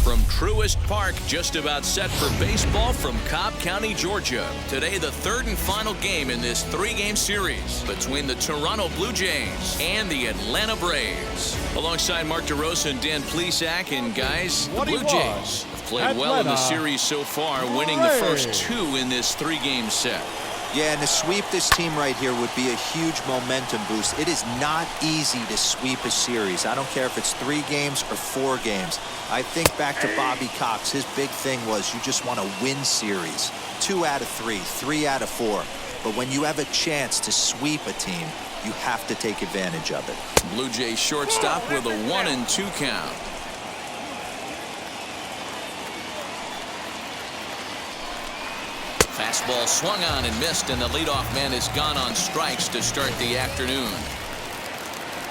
from Truist Park, just about set for baseball from Cobb County, Georgia. Today, the third and final game in this three-game series between the Toronto Blue Jays and the Atlanta Braves. Alongside Mark DeRosa and Dan Plesac, and guys, the Blue Jays have played well in the series so far, winning the first two in this three-game set. Yeah, and to sweep this team right here would be a huge momentum boost. It is not easy to sweep a series. I don't care if it's 3 games or 4 games. I think back to Bobby Cox. His big thing was you just want to win series. 2 out of 3, 3 out of 4. But when you have a chance to sweep a team, you have to take advantage of it. Blue Jays shortstop with a 1-2 count. Fastball swung on and missed, and the leadoff man is gone on strikes to start the afternoon.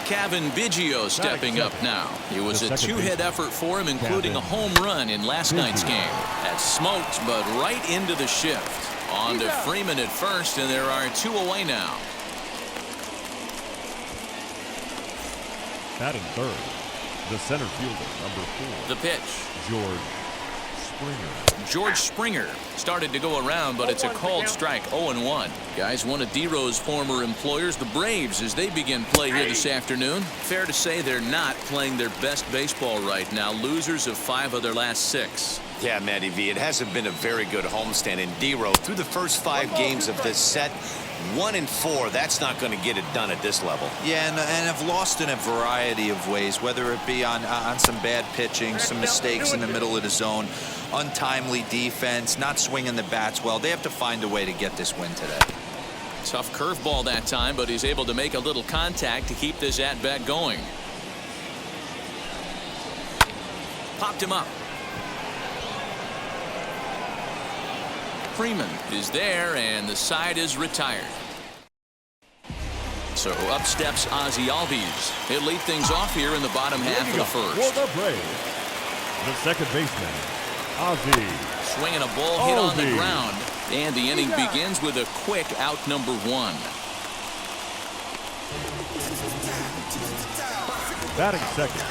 Kevin Biggio stepping up now. It was a 2-hit effort for him, including a home run in last night's game. That smoked, but right into the shift. On to Freeman at first, and there are 2 away now. Batting third, the center fielder, number 4. The pitch. George Springer started to go around, but it's a called strike. 0-1. Guys, one of D-Rose former employers, the Braves, as they begin play here this afternoon. Fair to say they're not playing their best baseball right now. Losers of 5 of their last 6. Yeah, Matty V, it hasn't been a very good homestand in D-Rose through the first 5 games of this set. 1-4, that's not going to get it done at this level. Yeah, and have lost in a variety of ways, whether it be on some bad pitching, some mistakes in the middle of the zone, untimely defense, not swinging the bats well. They have to find a way to get this win today. Tough curveball that time, but he's able to make a little contact to keep this at-bat going. Popped him up. Freeman is there, and the side is retired. So up steps Ozzie Albies. He'll lead things off here in the bottom half of the first. For the Braves, the second baseman, Ozzie. Swinging a ball hit on the ground, and the inning begins with a quick out number 1. Batting second,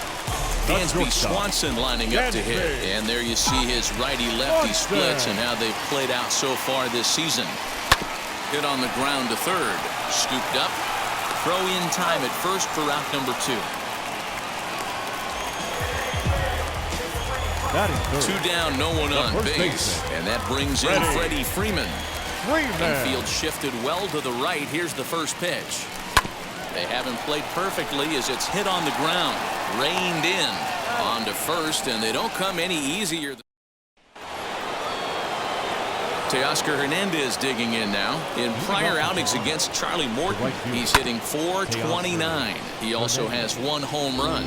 Dansby Swanson lining up to hit. And there you see his righty-lefty splits and how they've played out so far this season. Hit on the ground to third. Scooped up. Throw in time at first for out number 2. Third. 2 down, no one on base. And that brings in Freddie Freeman. Infield shifted well to the right. Here's the first pitch. They haven't played perfectly as it's hit on the ground. Reined in on to first, and they don't come any easier. Teoscar Hernandez digging in now. In prior outings against Charlie Morton, he's hitting .429. He also has 1 home run.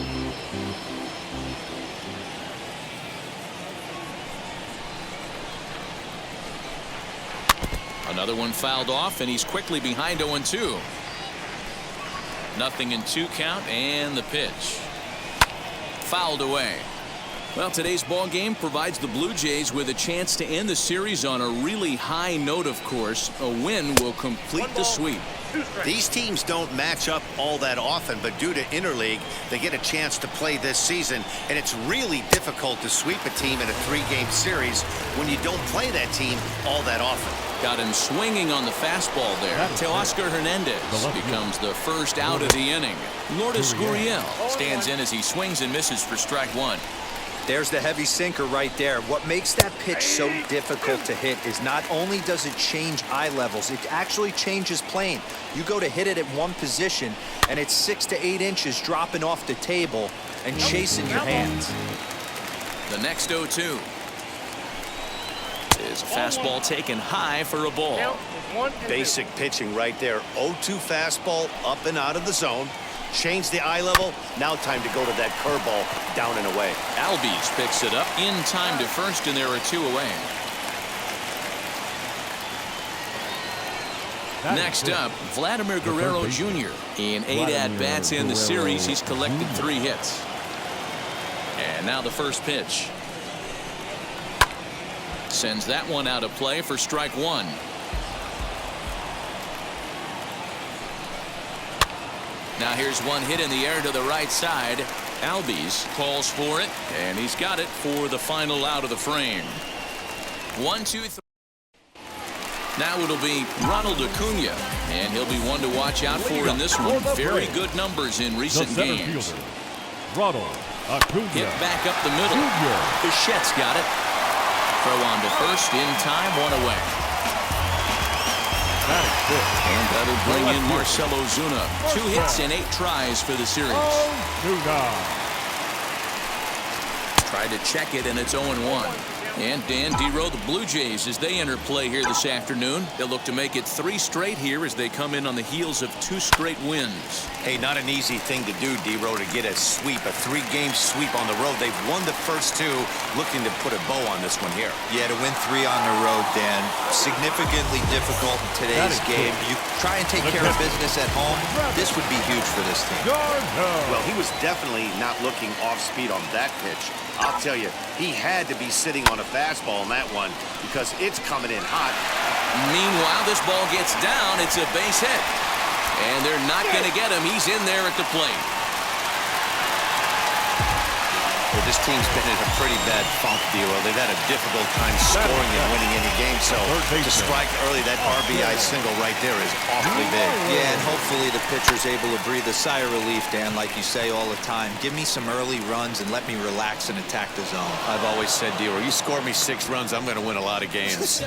Another one fouled off, and he's quickly behind 0-2. Nothing in 2 count, and the pitch. Fouled away. Well, today's ball game provides the Blue Jays with a chance to end the series on a really high note, of course. A win will complete the sweep. These teams don't match up all that often, but due to interleague, they get a chance to play this season, and it's really difficult to sweep a team in a 3-game series when you don't play that team all that often. Got him swinging on the fastball there. Teoscar Hernandez becomes the first out of the inning. Lourdes Gurriel stands in as he swings and misses for strike 1. There's the heavy sinker right there. What makes that pitch so difficult to hit is not only does it change eye levels, it actually changes plane. You go to hit it at one position, and it's 6 to 8 inches dropping off the table and chasing your hands. The next 0-2 is a fastball taken high for a ball. Basic pitching right there. 0-2 fastball up and out of the zone. Change the eye level. Now time to go to that curveball down and away. Albies picks it up in time to first, and there are 2 away. Next up, Vladimir Guerrero Jr. In 8 at-bats in the series, he's collected 3 hits. And now the first pitch. Sends that one out of play for strike 1. Now here's one hit in the air to the right side, Albies calls for it, and he's got it for the final out of the frame. 1, 2, 3. Now it'll be Ronald Acuna, and he'll be one to watch out for in this one. Very good numbers in recent games. Ronald Acuna. Hit back up the middle. Bichette's got it. Throw on to first in time, 1 away. And that'll bring in Marcell Ozuna. 2 hits and 8 tries for the series. Tried to check it, and it's 0-1. And Dan Dero, the Blue Jays, as they enter play here this afternoon, they'll look to make it 3 straight here as they come in on the heels of 2 straight wins. Hey, not an easy thing to do, Dero, to get a sweep, a 3-game sweep on the road. They've won the first 2, looking to put a bow on this one here. Yeah, to win 3 on the road, Dan, significantly difficult in today's game. You try and take care of business at home, this would be huge for this team. Well, he was definitely not looking off speed on that pitch. I'll tell you, he had to be sitting on a fastball on that one because it's coming in hot. Meanwhile, this ball gets down. It's a base hit. And they're not going to get him. He's in there at the plate. Well, this team's been in a pretty bad funk, Dero. They've had a difficult time scoring and winning any game. So to strike early, that RBI single right there is awfully big. Yeah, and hopefully the pitcher's able to breathe a sigh of relief, Dan, like you say all the time. Give me some early runs and let me relax and attack the zone. I've always said, Dero, you score me 6 runs, I'm going to win a lot of games.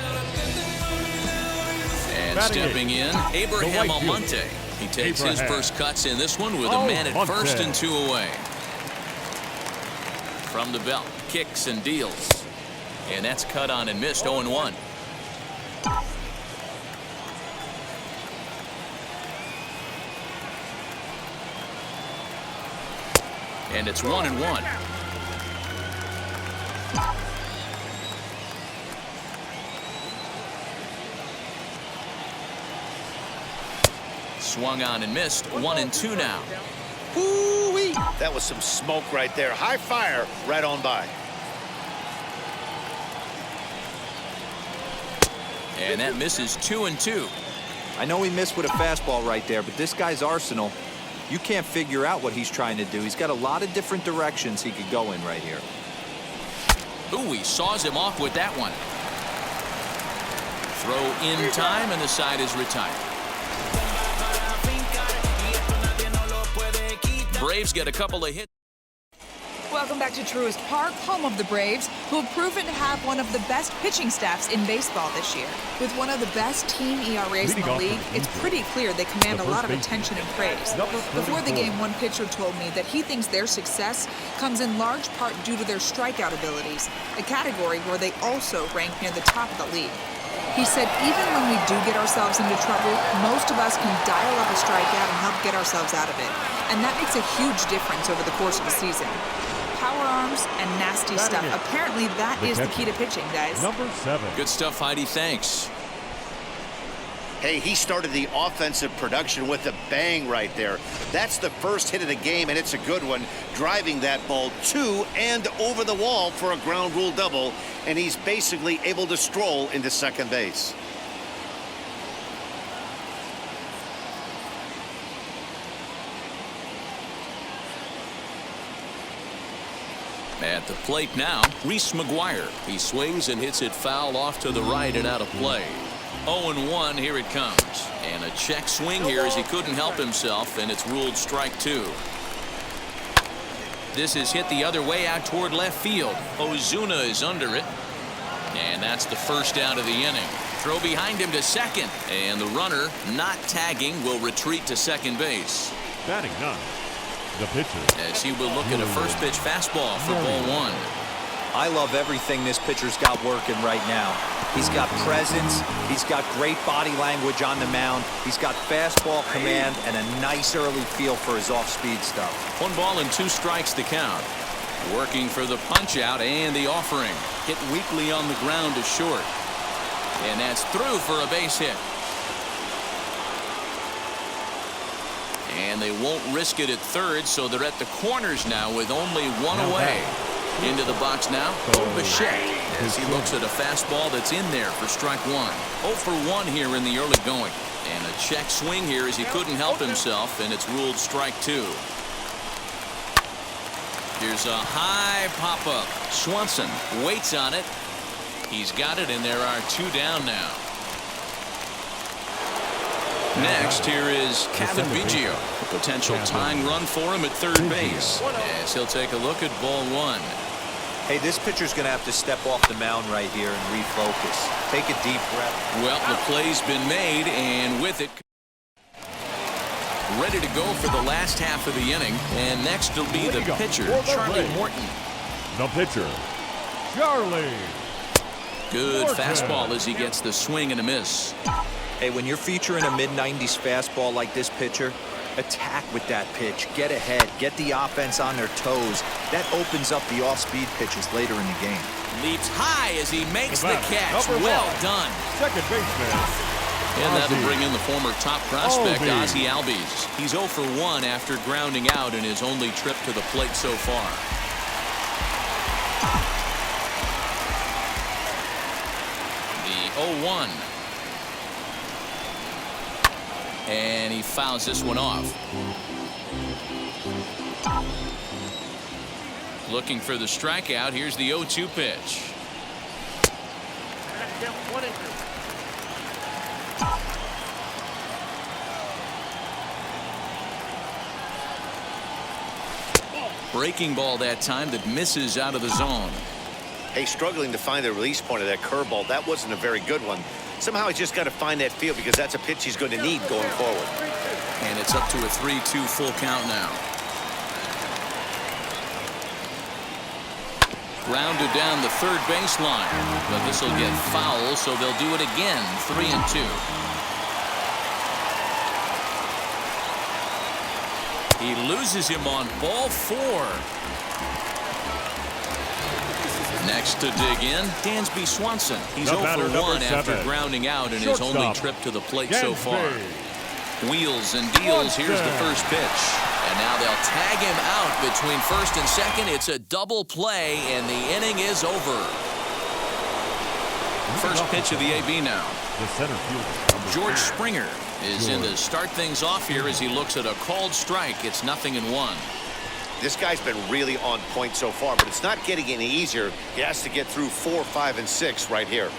And stepping in, Abraham Almonte. He takes his first cuts in this one with a man at first and 2 away. From the belt, kicks and deals. And that's cut on and missed, 0-1. And it's 1-1. Swung on and missed, 1-2 now. Woo-wee! That was some smoke right there. High fire right on by. And that misses, 2-2. I know he missed with a fastball right there, but this guy's arsenal, you can't figure out what he's trying to do. He's got a lot of different directions he could go in right here. Ooh, he saws him off with that one. Throw in time, and the side is retired. Braves get a couple of hits. Welcome back to Truist Park, home of the Braves, who have proven to have one of the best pitching staffs in baseball this year. With one of the best team ERAs in the league, it's pretty clear they command a lot of attention and praise. Before the game, one pitcher told me that he thinks their success comes in large part due to their strikeout abilities, a category where they also rank near the top of the league. He said even when we do get ourselves into trouble, most of us can dial up a strikeout and help get ourselves out of it. And that makes a huge difference over the course of a season. Power arms and nasty stuff. Apparently that is the key to pitching, guys. Number 7. Good stuff, Heidi. Thanks. Hey, he started the offensive production with a bang right there. That's the first hit of the game, and it's a good one, driving that ball to and over the wall for a ground rule double, and he's basically able to stroll into second base. At the plate now, Reese McGuire. He swings and hits it foul off to the right and out of play. 0-1, here it comes. And a check swing here as he couldn't help himself, and it's ruled strike 2. This is hit the other way out toward left field. Ozuna is under it. And that's the first out of the inning. Throw behind him to second. And the runner, not tagging, will retreat to second base. Batting 9. The pitcher. As he will look at a first pitch fastball for ball 1. I love everything this pitcher's got working right now. He's got presence. He's got great body language on the mound. He's got fastball command and a nice early feel for his off-speed stuff. 1 ball and 2 strikes to count. Working for the punch out and the offering. Hit weakly on the ground to short. And that's through for a base hit. And they won't risk it at third, so they're at the corners now with only 1 away. Into the box now, Bichette, as he looks at a fastball that's in there for strike 1. 0 for 1 here in the early going. And a check swing here as he couldn't help himself, and it's ruled strike 2. Here's a high pop-up. Swanson waits on it. He's got it, and there are 2 down now. Next, here is Kevin Biggio. A potential tying run for him at third base. As he'll take a look at ball 1. Hey, this pitcher's going to have to step off the mound right here and refocus. Take a deep breath. Well, the play's been made, and with it, ready to go for the last half of the inning. And next will be the pitcher, Charlie Morton. The pitcher, Charlie. Good fastball as he gets the swing and a miss. Hey, when you're featuring a mid-90s fastball like this pitcher, attack with that pitch. Get ahead. Get the offense on their toes. That opens up the off-speed pitches later in the game. Leaps high as he makes the catch. Well done. Second baseman. And that'll bring in the former top prospect, Ozzie Albies. He's 0 for 1 after grounding out in his only trip to the plate so far. The 0-1. And he fouls this one off. Looking for the strikeout. Here's the 0-2 pitch. Breaking ball that time that misses out of the zone. Hey, struggling to find the release point of that curveball. That wasn't a very good one. Somehow he's just got to find that feel because that's a pitch he's going to need going forward. And it's up to a 3-2 full count now. Grounded down the third baseline. But this will get foul, so they'll do it again. 3-2. He loses him on ball 4. Next to dig in, Dansby Swanson. He's 0 for 1 after grounding out in his only trip to the plate so far. Wheels and deals. Here's the first pitch. And now they'll tag him out between first and second. It's a double play, and the inning is over. First pitch of the AB now. The center fielder, George Springer is in to start things off here as he looks at a called strike. It's 0-1. This guy's been really on point so far, but it's not getting any easier. He has to get through 4, 5, and 6 right here.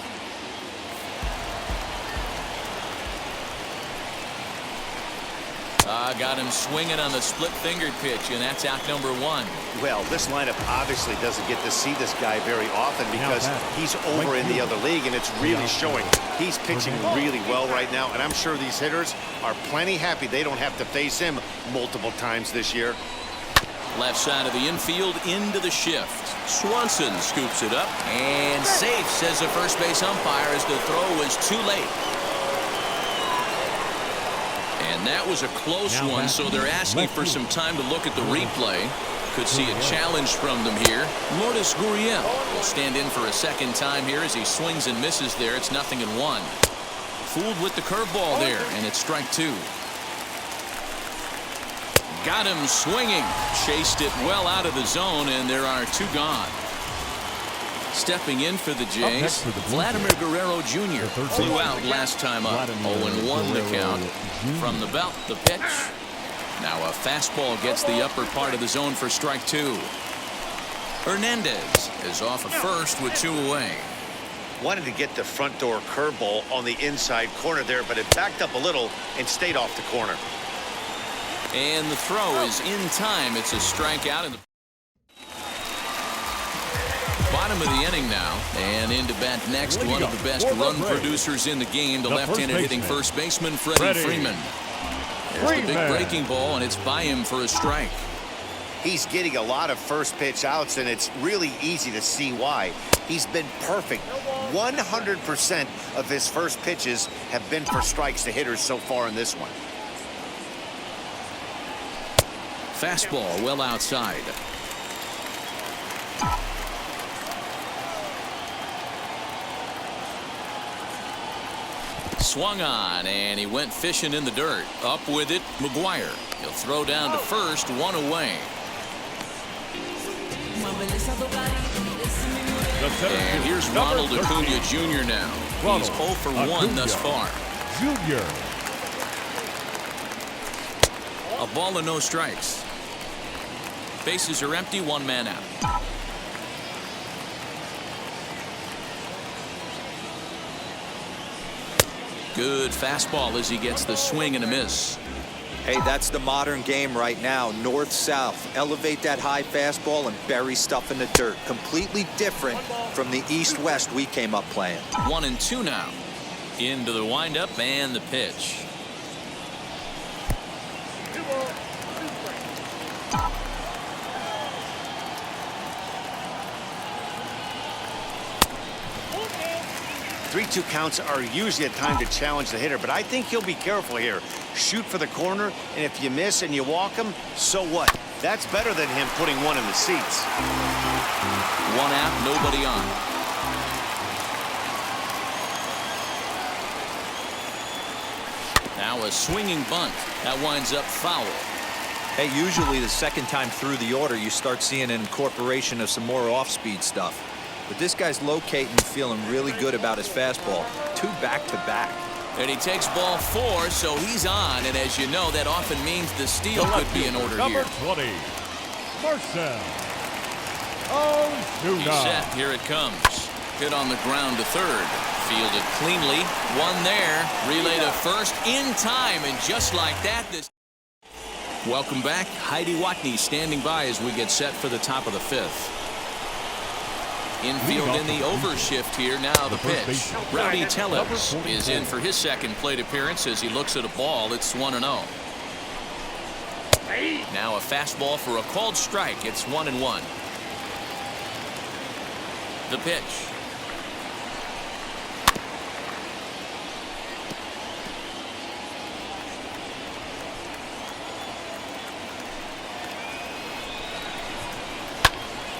Got him swinging on the split-fingered pitch, and that's out number 1. Well, this lineup obviously doesn't get to see this guy very often because he's over in the other league, and it's really showing. He's pitching really well right now, and I'm sure these hitters are plenty happy they don't have to face him multiple times this year. Left side of the infield into the shift. Swanson scoops it up and safe, says the first base umpire, as the throw was too late. And that was a close one, so they're asking for some time to look at the replay. Could see a challenge from them here. Lourdes Gurriel will stand in for a second time here as he swings and misses there. It's 0-1. Fooled with the curveball there, and it's strike 2. Got him swinging. Chased it well out of the zone, and there are 2 gone. Stepping in for the Jays, Vladimir Guerrero Jr. flew out last time up. 0-1 the count. From the belt, the pitch. Now a fastball gets the upper part of the zone for strike 2. Hernandez is off at first with 2 away. Wanted to get the front door curveball on the inside corner there, but it backed up a little and stayed off the corner. And the throw is in time. It's a strikeout in the bottom of the inning now. And into bat next, one of the best run producers in the game, the left-handed hitting first baseman, Freddie Freeman. There's the big breaking ball, and it's by him for a strike. He's getting a lot of first pitch outs, and it's really easy to see why. He's been perfect. 100% of his first pitches have been for strikes to hitters so far in this one. Fastball well outside. Swung on, and he went fishing in the dirt. Up with it, McGuire. He'll throw down to first, 1 away. And here's Ronald Acuna Jr. now. He's 0 for 1 thus far. Junior. A ball and no strikes. Bases are empty, one man out. Good fastball as he gets the swing and a miss. Hey, that's the modern game right now. North-south. Elevate that high fastball and bury stuff in the dirt. Completely different from the east-west we came up playing. 1-2 now. Into the windup and the pitch. Three-two counts are usually a time to challenge the hitter, but I think he'll be careful here. Shoot for the corner, and if you miss and you walk him, so what? That's better than him putting one in the seats. One out, nobody on. Now a swinging bunt. That winds up foul. Hey, usually the second time through the order, you start seeing an incorporation of some more off-speed stuff. But this guy's locating, feeling really good about his fastball. 2 back-to-back. And he takes ball 4, so he's on. And as you know, that often means the steal could be in order number here. 20, Marcel. Oh, He's set. Here it comes. Hit on the ground to third. Fielded cleanly. One there. Relay to first in time. And just like that, this... Welcome back. Heidi Watney standing by as we get set for the top of the 5th. Infield in the overshift here. Now the pitch. Rowdy Tellez is in for his second plate appearance as he looks at a ball. It's 1-0. Now a fastball for a called strike. It's 1-1. The pitch.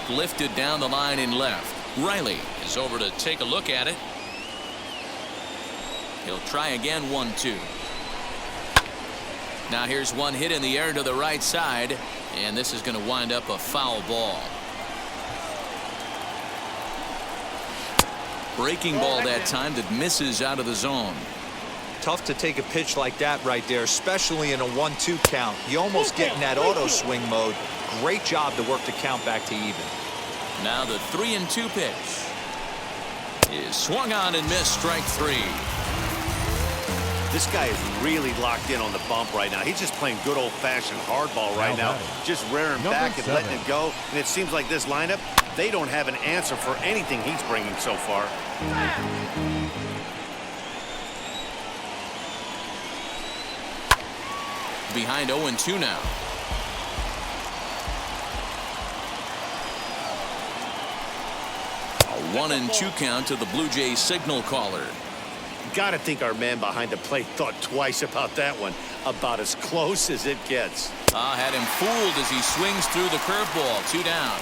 Lifted down the line in left. Riley is over to take a look at it. He'll try again. 1-2. Now here's one hit in the air to the right side, and this is going to wind up a foul ball. Breaking ball that time that misses out of the zone. Tough to take a pitch like that right there, especially in a 1-2 count. You almost get in that auto swing mode. Great job to work the count back to even. Now the 3-2 pitch is swung on and missed. Strike 3. This guy is really locked in on the bump right now. He's just playing good old-fashioned hardball right now. Just rearing back and letting it go. And it seems like this lineup, they don't have an answer for anything he's bringing so far. Behind 0-2 now. A 1-2 count to the Blue Jays signal caller. Got to think our man behind the plate thought twice about that one. About as close as it gets. Had him fooled as he swings through the curveball. 2 down.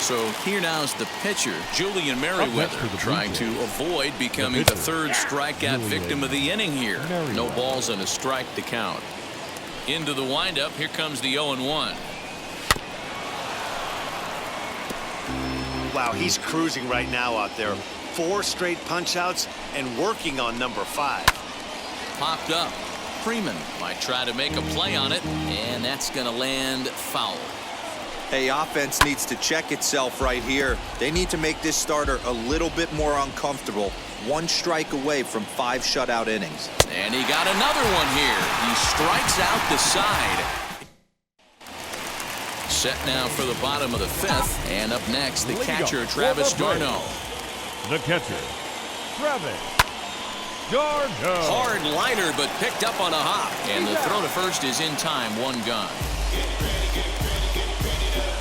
So here now's the pitcher, Julian Merriweather, trying to avoid becoming the third strikeout victim of the inning here. No balls and a strike to count. Into the windup. Here comes the 0-1. Wow, he's cruising right now out there. 4 straight punch-outs and working on number 5. Popped up. Freeman might try to make a play on it, and that's going to land foul. Hey, offense needs to check itself right here. They need to make this starter a little bit more uncomfortable. 1 strike away from 5 shutout innings. And he got another one here. He strikes out the side. Set now for the bottom of the 5th. And up next, the catcher, Travis d'Arnaud. The catcher, Travis d'Arnaud. Hard liner, but picked up on a hop. And the throw to first is in time. 1 gone.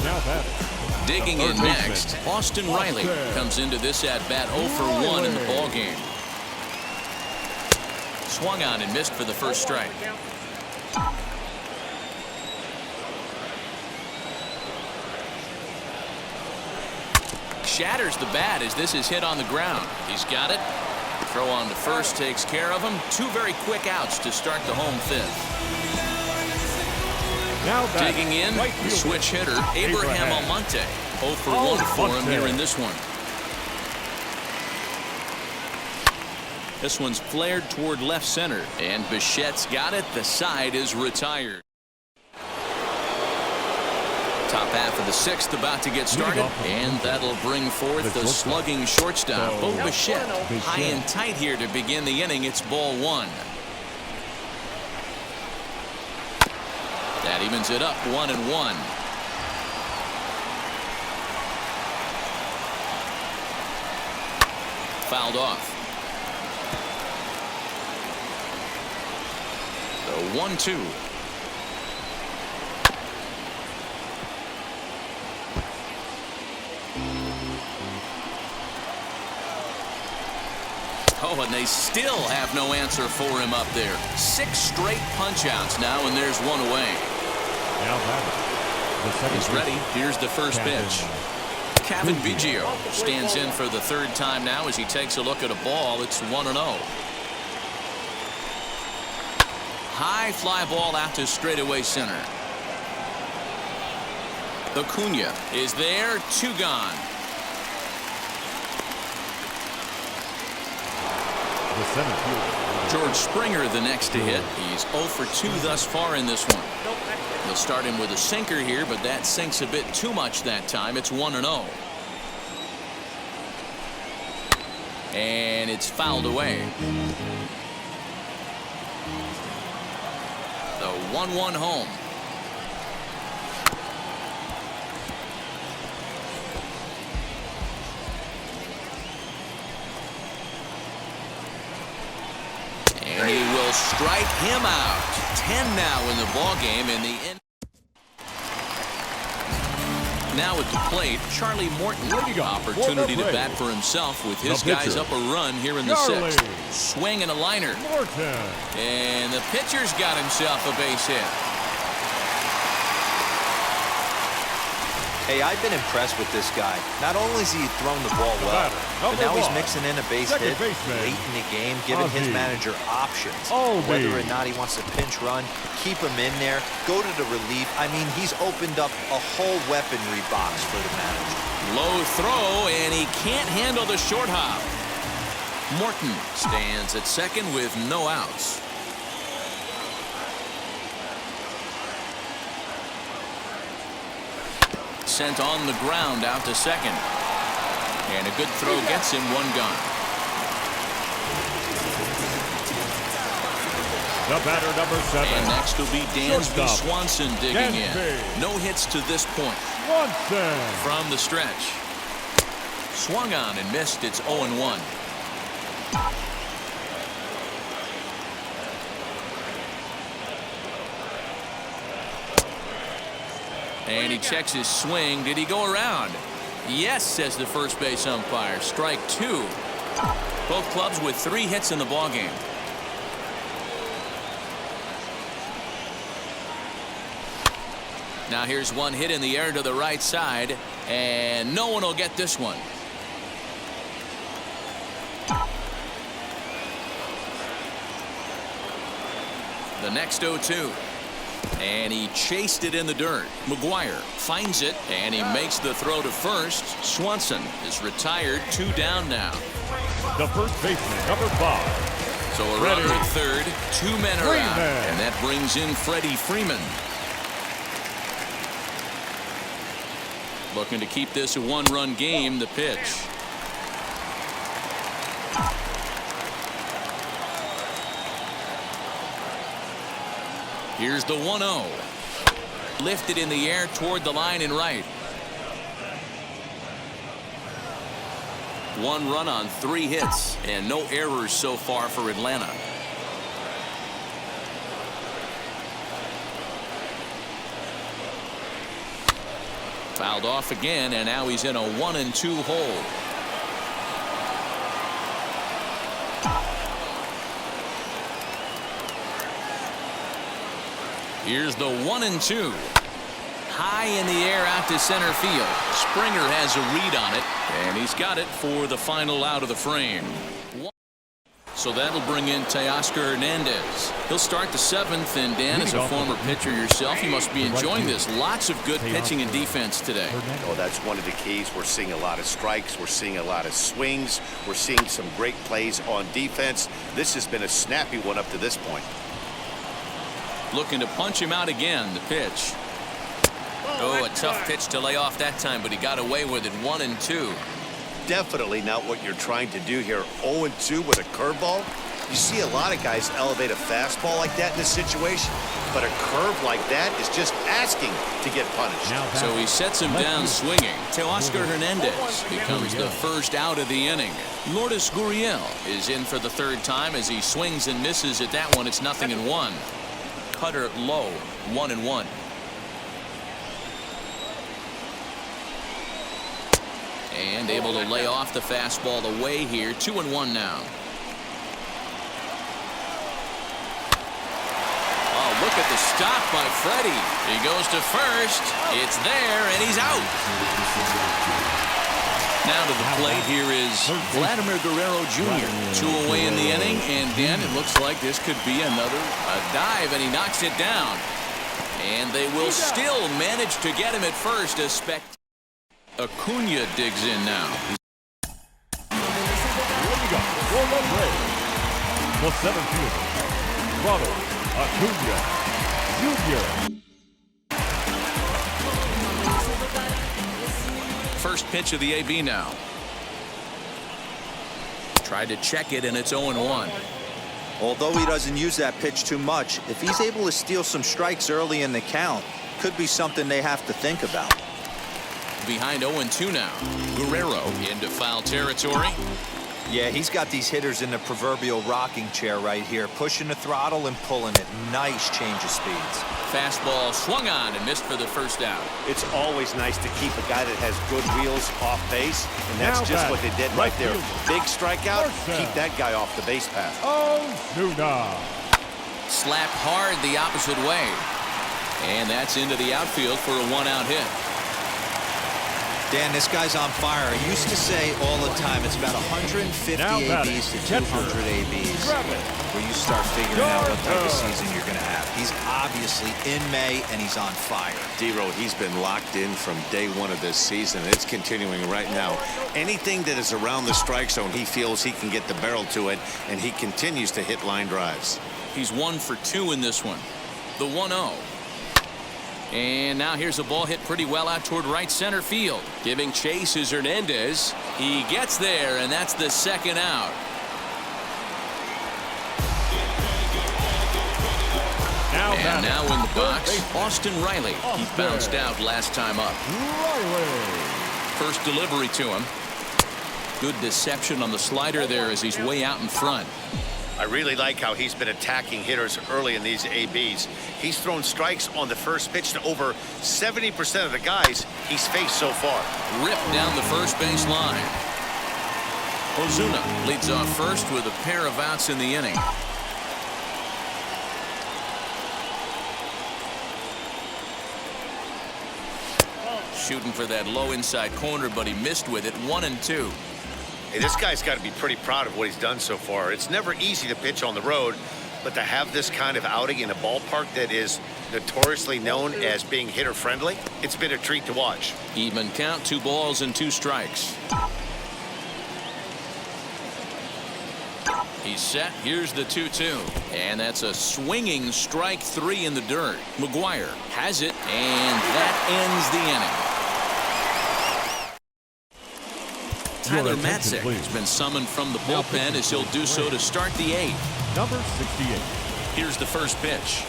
Now that digging in next, Austin Riley comes into this at-bat 0 for 1 in the ballgame. Swung on and missed for the first strike. Shatters the bat as this is hit on the ground. He's got it. Throw on to first takes care of him. 2 very quick outs to start the home 5th. Now digging in, the switch hitter, Abraham Almonte. 0 for 1 for him here in this one. This one's flared toward left center, and Bichette's got it. The side is retired. Half of the sixth about to get started, and that'll bring forth the slugging shortstop, Bo Bichette. High and tight here to begin the inning. It's ball one. That evens it up 1-1. Fouled off. The 1-2. Oh, and they still have no answer for him up there. 6 straight punch-outs now, and there's one away. He's ready. Here's the first pitch. Kevin Biggio stands in for the third time now as he takes a look at a ball. It's 1-0. High fly ball out to straightaway center. Acuna is there. 2 gone. George Springer the next to hit. He's 0 for 2 thus far in this one. They'll start him with a sinker here, but that sinks a bit too much that time. It's 1-0. And it's fouled away. The 1-1 home. And he will strike him out. 10 now in the ball game in the end. Now at the plate, Charlie Morton. Opportunity to bat for himself with his guys up a run here in the sixth. Swing and a liner. And the pitcher's got himself a base hit. Hey, I've been impressed with this guy. Not only has he thrown the ball well, but now he's mixing in a base hit late in the game, giving his manager options. Whether or not he wants to pinch run, keep him in there, go to the relief. I mean, he's opened up a whole weaponry box for the manager. Low throw, and he can't handle the short hop. Morton stands at second with no outs. Sent on the ground out to second. And a good throw gets him 1 gone. The batter, number 7. And next will be Dansby Swanson digging in. No hits to this point. From the stretch. Swung on and missed. It's 0-1. And he checks his swing. Did he go around? Yes, says the first base umpire. Strike 2. Both clubs with 3 hits in the ballgame. Now here's one hit in the air to the right side, and no one will get this one. The next 0-2. And he chased it in the dirt. McGuire finds it, and he makes the throw to first. Swanson is retired. 2 down now. The first baseman, number 5. So a runner at third. 2 men are out, and that brings in Freddie Freeman. Looking to keep this a 1-run game. The pitch. Here's the 1-0. Lifted in the air toward the line and right. 1 run on 3 hits and no errors so far for Atlanta. Fouled off again, and now he's in a 1-2 hole. Here's the 1-2. High in the air out to center field. Springer has a read on it, and he's got it for the final out of the frame. So that'll bring in Teoscar Hernandez. He'll start the 7th, and Dan, as a former pitcher yourself, you must be enjoying this. Lots of good pitching and defense today. Oh, that's one of the keys. We're seeing a lot of strikes. We're seeing a lot of swings. We're seeing some great plays on defense. This has been a snappy one up to this point. Looking to punch him out again. The pitch. Oh, a tough pitch to lay off that time, but he got away with it. 1-2. Definitely not what you're trying to do here. 0-2 with a curveball. You see a lot of guys elevate a fastball like that in this situation, but a curve like that is just asking to get punished. So he sets him down swinging. Teoscar Hernandez becomes the first out of the inning. Lourdes Gurriel is in for the third time as he swings and misses at that one. It's 0-1. Cutter low, 1-1. And able to lay off the fastball away here. 2-1 now. Oh, look at the stop by Freddie. He goes to first. It's there, and he's out. Now to the plate here is Vladimir Guerrero Jr. 2 away in the inning, and then it looks like this could be another dive, and he knocks it down. And they will still manage to get him at first. Acuna digs in now. Here we go. For the Braves, the center fielder, Ronald Acuna Jr. First pitch of the AB now. Tried to check it, and it's 0-1. Although he doesn't use that pitch too much, if he's able to steal some strikes early in the count, could be something they have to think about. Behind 0-2 now. Guerrero into foul territory. Yeah, he's got these hitters in the proverbial rocking chair right here, pushing the throttle and pulling it. Nice change of speeds. Fastball swung on and missed for the first out. It's always nice to keep a guy that has good wheels off base, and that's just what they did right there. Big strikeout, keep that guy off the base path. Ozuna. Slapped hard the opposite way. And that's into the outfield for a 1-out hit. Dan, this guy's on fire. I used to say all the time, it's about 150 ABs to 200 ABs where you start figuring out what type of season you're going to have. He's obviously in May, and he's on fire. D-Row, he's been locked in from day one of this season. It's continuing right now. Anything that is around the strike zone, he feels he can get the barrel to it, and he continues to hit line drives. He's 1 for 2 in this one. The 1-0. And now here's a ball hit pretty well out toward right center field. Giving chase is Hernandez. He gets there, and that's the second out. And now in the box, Austin Riley. He bounced out last time up. First delivery to him. Good deception on the slider there as he's way out in front. I really like how he's been attacking hitters early in these ABs. He's thrown strikes on the first pitch to over 70% of the guys he's faced so far. Ripped down the first base line. Ozuna leads off first with a pair of outs in the inning. Shooting for that low inside corner, but he missed with it. 1-2. Hey, this guy's got to be pretty proud of what he's done so far. It's never easy to pitch on the road, but to have this kind of outing in a ballpark that is notoriously known as being hitter friendly, it's been a treat to watch. Even count, 2 balls and 2 strikes. He's set. Here's the 2-2. And that's a swinging strike 3 in the dirt. McGuire has it, and that ends the inning. Tyler Matzek has been summoned from the bullpen as he'll do so to start the 8th. Number 68. Here's the first pitch.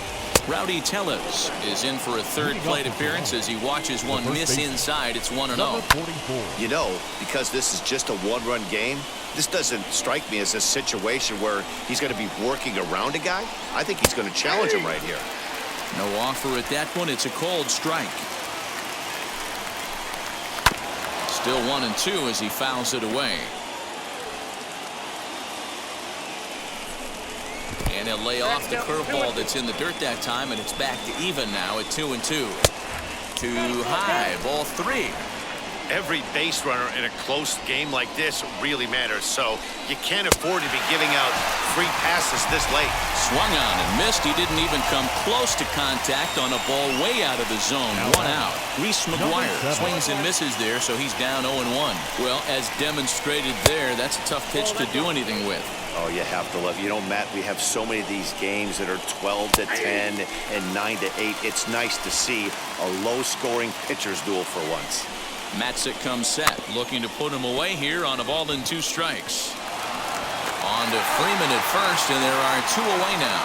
Rowdy Tellez is in for a third plate appearance as he watches one miss inside. It's 1-0. You know, because this is just a one-run game, this doesn't strike me as a situation where he's going to be working around a guy. I think he's going to challenge him right here. No offer at that one. It's a cold strike. Still 1-2 as he fouls it away. And he'll lay off the curveball that's in the dirt that time, and it's back to even now at 2-2. Too high, ball 3. Every base runner in a close game like this really matters, so you can't afford to be giving out free passes this late. Swung on and missed. He didn't even come close to contact on a ball way out of the zone. 1 out. Reese McGuire swings and misses there, so he's down 0-1. Well, as demonstrated there, that's a tough pitch to do anything with. Oh, you have to love. You know, Matt, we have so many of these games that are 12-10 and 9-8. It's nice to see a low-scoring pitcher's duel for once. Matzik comes set, looking to put him away here on a ball and 2 strikes. On to Freeman at first, and there are 2 away now.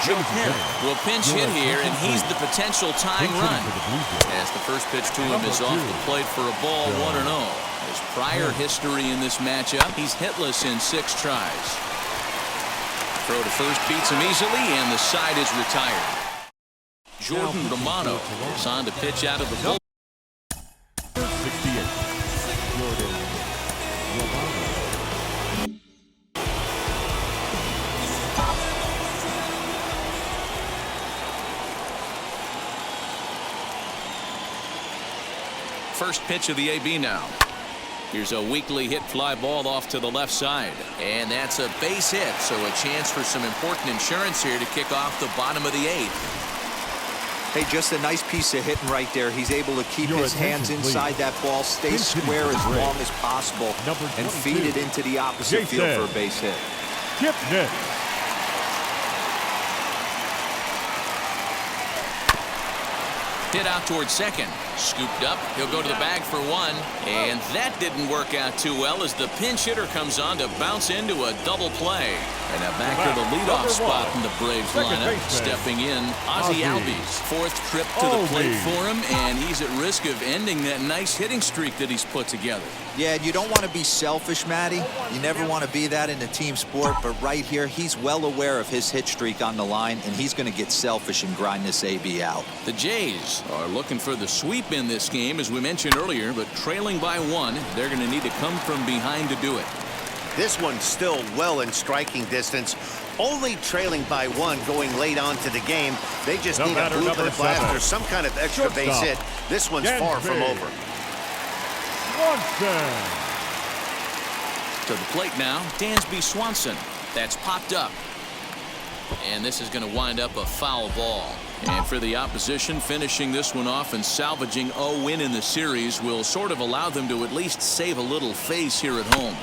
Joe Penn will pinch hit here, and he's the potential tying run. As the first pitch to him is off the plate for a ball, 1-0. His prior history in this matchup, he's hitless in 6 tries. Throw to first beats him easily, and the side is retired. Jordan Romano is on to pitch out of the bullpen. 68. Jordan Romano. First pitch of the AB now. Here's a weakly hit fly ball off to the left side. And that's a base hit, so a chance for some important insurance here to kick off the bottom of the 8th. Hey, just a nice piece of hitting right there. He's able to keep his hands inside that ball, stay square as long as possible, and feed it into the opposite field for a base hit. Skip net. Hit out towards second. Scooped up. He'll go to the bag for 1. And that didn't work out too well as the pinch hitter comes on to bounce into a double play. And now back to the leadoff spot in the Braves lineup. Stepping in, Ozzie Albies. 4th trip to the plate for him, and he's at risk of ending that nice hitting streak that he's put together. Yeah, you don't want to be selfish, Matty. You never want to be that in a team sport, but right here, he's well aware of his hit streak on the line, and he's going to get selfish and grind this AB out. The Jays are looking for the sweep in this game, as we mentioned earlier, but trailing by 1, they're going to need to come from behind to do it. This one's still well in striking distance, only trailing by 1 going late on to the game. They just need a blue-hit blast or some kind of extra base hit. This one's far from over. To the plate now, Dansby Swanson. That's popped up. And this is going to wind up a foul ball. And for the opposition, finishing this one off and salvaging a win in the series will sort of allow them to at least save a little face here at home.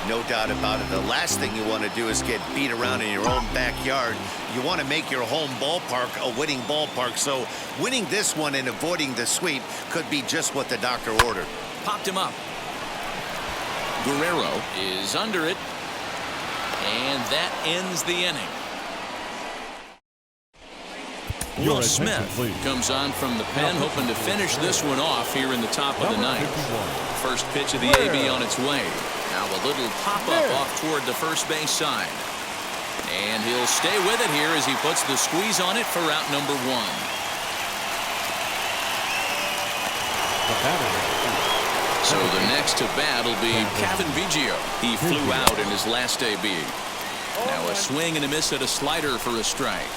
No doubt about it. The last thing you want to do is get beat around in your own backyard. You want to make your home ballpark a winning ballpark. So winning this one and avoiding the sweep could be just what the doctor ordered. Popped him up. Guerrero is under it. And that ends the inning. Will Smith comes on from the pen, hoping to finish this one off here in the top of the 9th. First pitch of the AB on its way. Now a little pop-up off toward the first base side. And he'll stay with it here as he puts the squeeze on it for out number 1. So the next to bat will be Kevin Biggio. He flew out in his last AB. Now a swing and a miss at a slider for a strike.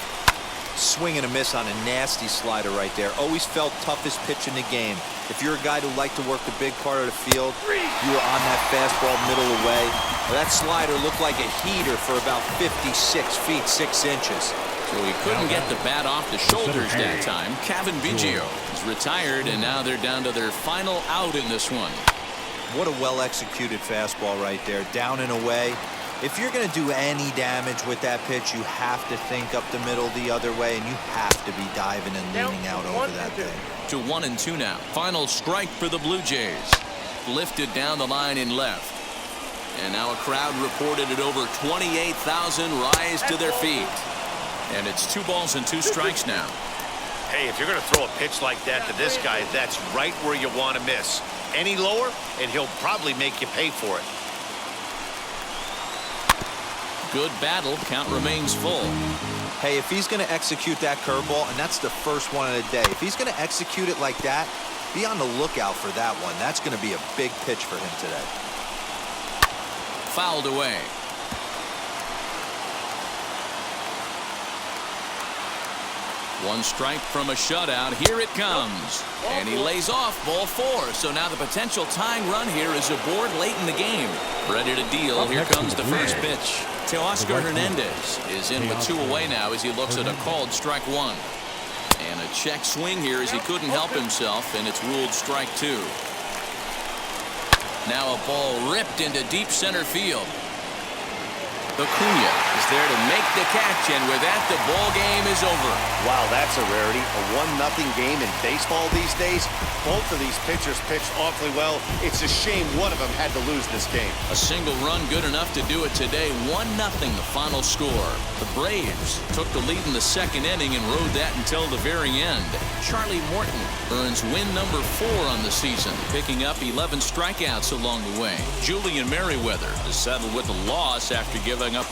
Swing and a miss on a nasty slider right there. Always felt toughest pitch in the game. If you're a guy who liked to work the big part of the field, you were on that fastball middle away. Well, that slider looked like a heater for about 56 feet 6 inches. So he couldn't get the bat off the shoulders that time. Kevin Biggio is retired, and now they're down to their final out in this one. What a well-executed fastball right there. Down and away. If you're going to do any damage with that pitch, you have to think up the middle the other way, and you have to be diving and leaning out over that thing. To 1-2 now. Final strike for the Blue Jays. Lifted down the line in left. And now a crowd reported at over 28,000 rise to their feet. And it's 2 balls and 2 strikes now. Hey, if you're going to throw a pitch like that to this guy, that's right where you want to miss. Any lower, and he'll probably make you pay for it. Good battle. Count remains full. Hey, if he's going to execute that curveball, and that's the first one of the day, if he's going to execute it like that, be on the lookout for that one. That's going to be a big pitch for him today. Fouled away. One strike from a shutout. Here it comes. And he lays off ball 4. So now the potential tying run here is aboard late in the game. Ready to deal. Here comes the first pitch. Teoscar Hernandez is in with 2 away now as he looks at a called strike 1. And a check swing here as he couldn't help himself, and it's ruled strike 2. Now a ball ripped into deep center field. Acuna is there to make the catch, and with that, the ball game is over. Wow, that's a rarity. A 1-0 game in baseball these days. Both of these pitchers pitched awfully well. It's a shame one of them had to lose this game. A single run good enough to do it today. 1-0 the final score. The Braves took the lead in the second inning and rode that until the very end. Charlie Morton earns win number 4 on the season, picking up 11 strikeouts along the way. Julian Merriweather is settled with a loss after giving up only